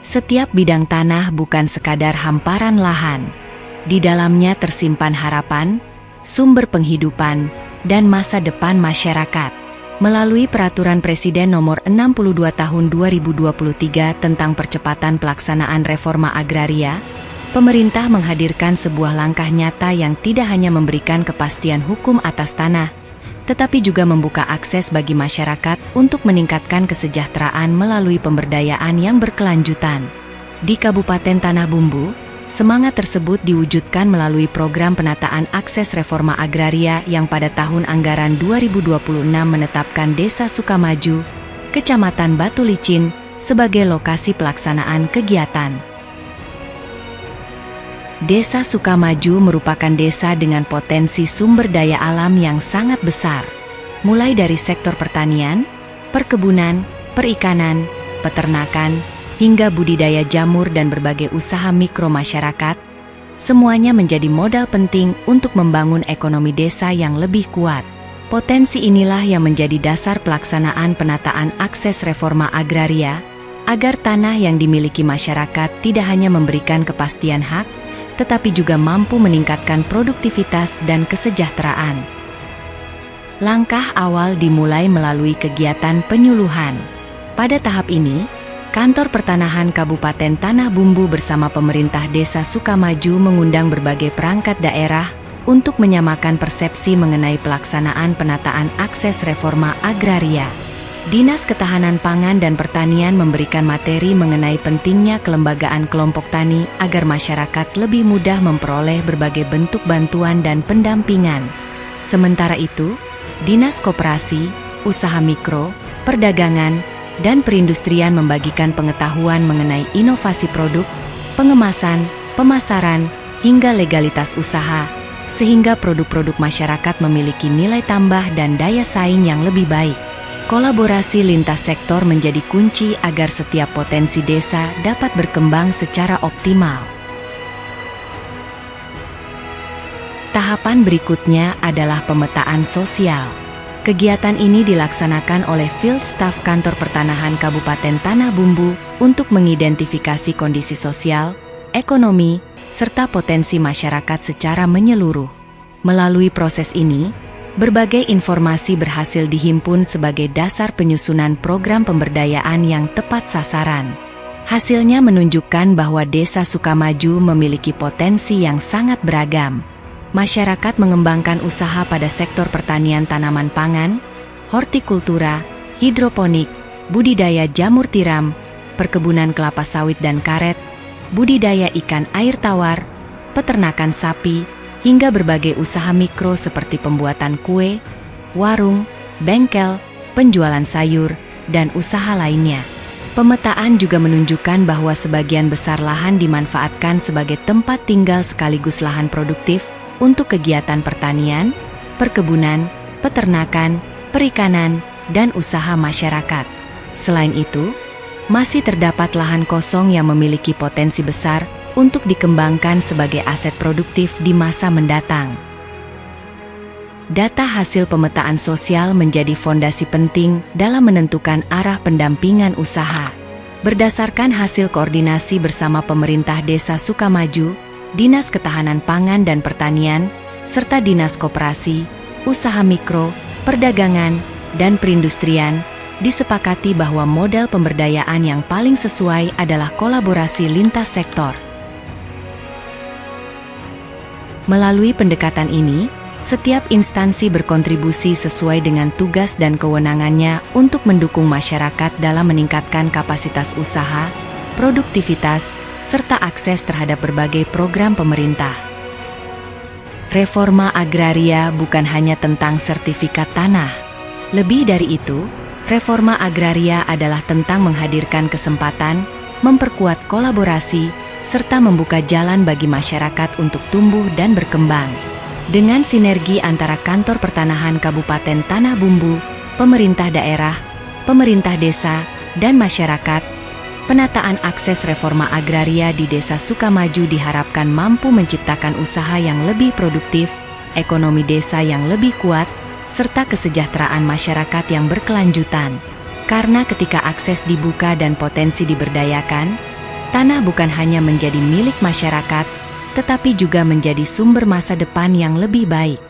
Setiap bidang tanah bukan sekadar hamparan lahan. Di dalamnya tersimpan harapan, sumber penghidupan, dan masa depan masyarakat. Melalui Peraturan Presiden Nomor 62 Tahun 2023 tentang percepatan pelaksanaan reforma agraria, pemerintah menghadirkan sebuah langkah nyata yang tidak hanya memberikan kepastian hukum atas tanah, tetapi juga membuka akses bagi masyarakat untuk meningkatkan kesejahteraan melalui pemberdayaan yang berkelanjutan. Di Kabupaten Tanah Bumbu, semangat tersebut diwujudkan melalui program penataan akses reforma agraria yang pada tahun anggaran 2026 menetapkan Desa Sukamaju, Kecamatan Batu Licin, sebagai lokasi pelaksanaan kegiatan. Desa Sukamaju merupakan desa dengan potensi sumber daya alam yang sangat besar, mulai dari sektor pertanian, perkebunan, perikanan, peternakan, hingga budidaya jamur dan berbagai usaha mikro masyarakat. Semuanya menjadi modal penting untuk membangun ekonomi desa yang lebih kuat. Potensi inilah yang menjadi dasar pelaksanaan penataan akses reforma agraria, agar tanah yang dimiliki masyarakat tidak hanya memberikan kepastian hak, tetapi juga mampu meningkatkan produktivitas dan kesejahteraan. Langkah awal dimulai melalui kegiatan penyuluhan. Pada tahap ini, Kantor Pertanahan Kabupaten Tanah Bumbu bersama pemerintah Desa Sukamaju mengundang berbagai perangkat daerah untuk menyamakan persepsi mengenai pelaksanaan penataan akses reforma agraria. Dinas Ketahanan Pangan dan Pertanian memberikan materi mengenai pentingnya kelembagaan kelompok tani agar masyarakat lebih mudah memperoleh berbagai bentuk bantuan dan pendampingan. Sementara itu, Dinas Koperasi, Usaha Mikro, Perdagangan, dan Perindustrian membagikan pengetahuan mengenai inovasi produk, pengemasan, pemasaran, hingga legalitas usaha, sehingga produk-produk masyarakat memiliki nilai tambah dan daya saing yang lebih baik. Kolaborasi lintas sektor menjadi kunci agar setiap potensi desa dapat berkembang secara optimal. Tahapan berikutnya adalah pemetaan sosial. Kegiatan ini dilaksanakan oleh Field Staff Kantor Pertanahan Kabupaten Tanah Bumbu untuk mengidentifikasi kondisi sosial, ekonomi, serta potensi masyarakat secara menyeluruh. Melalui proses ini, berbagai informasi berhasil dihimpun sebagai dasar penyusunan program pemberdayaan yang tepat sasaran. Hasilnya menunjukkan bahwa Desa Sukamaju memiliki potensi yang sangat beragam. Masyarakat mengembangkan usaha pada sektor pertanian tanaman pangan, hortikultura, hidroponik, budidaya jamur tiram, perkebunan kelapa sawit dan karet, budidaya ikan air tawar, peternakan sapi, hingga berbagai usaha mikro seperti pembuatan kue, warung, bengkel, penjualan sayur, dan usaha lainnya. Pemetaan juga menunjukkan bahwa sebagian besar lahan dimanfaatkan sebagai tempat tinggal sekaligus lahan produktif untuk kegiatan pertanian, perkebunan, peternakan, perikanan, dan usaha masyarakat. Selain itu, masih terdapat lahan kosong yang memiliki potensi besar untuk dikembangkan sebagai aset produktif di masa mendatang. Data hasil pemetaan sosial menjadi fondasi penting dalam menentukan arah pendampingan usaha. Berdasarkan hasil koordinasi bersama pemerintah Desa Sukamaju, Dinas Ketahanan Pangan dan Pertanian, serta Dinas Koperasi, Usaha Mikro, Perdagangan, dan Perindustrian, disepakati bahwa model pemberdayaan yang paling sesuai adalah kolaborasi lintas sektor. Melalui pendekatan ini, setiap instansi berkontribusi sesuai dengan tugas dan kewenangannya untuk mendukung masyarakat dalam meningkatkan kapasitas usaha, produktivitas, serta akses terhadap berbagai program pemerintah. Reforma agraria bukan hanya tentang sertifikat tanah. Lebih dari itu, reforma agraria adalah tentang menghadirkan kesempatan, memperkuat kolaborasi, serta membuka jalan bagi masyarakat untuk tumbuh dan berkembang. Dengan sinergi antara Kantor Pertanahan Kabupaten Tanah Bumbu, pemerintah daerah, pemerintah desa, dan masyarakat, penataan akses reforma agraria di Desa Sukamaju diharapkan mampu menciptakan usaha yang lebih produktif, ekonomi desa yang lebih kuat, serta kesejahteraan masyarakat yang berkelanjutan. Karena ketika akses dibuka dan potensi diberdayakan, Tanah bukan hanya menjadi milik masyarakat, tetapi juga menjadi sumber masa depan yang lebih baik.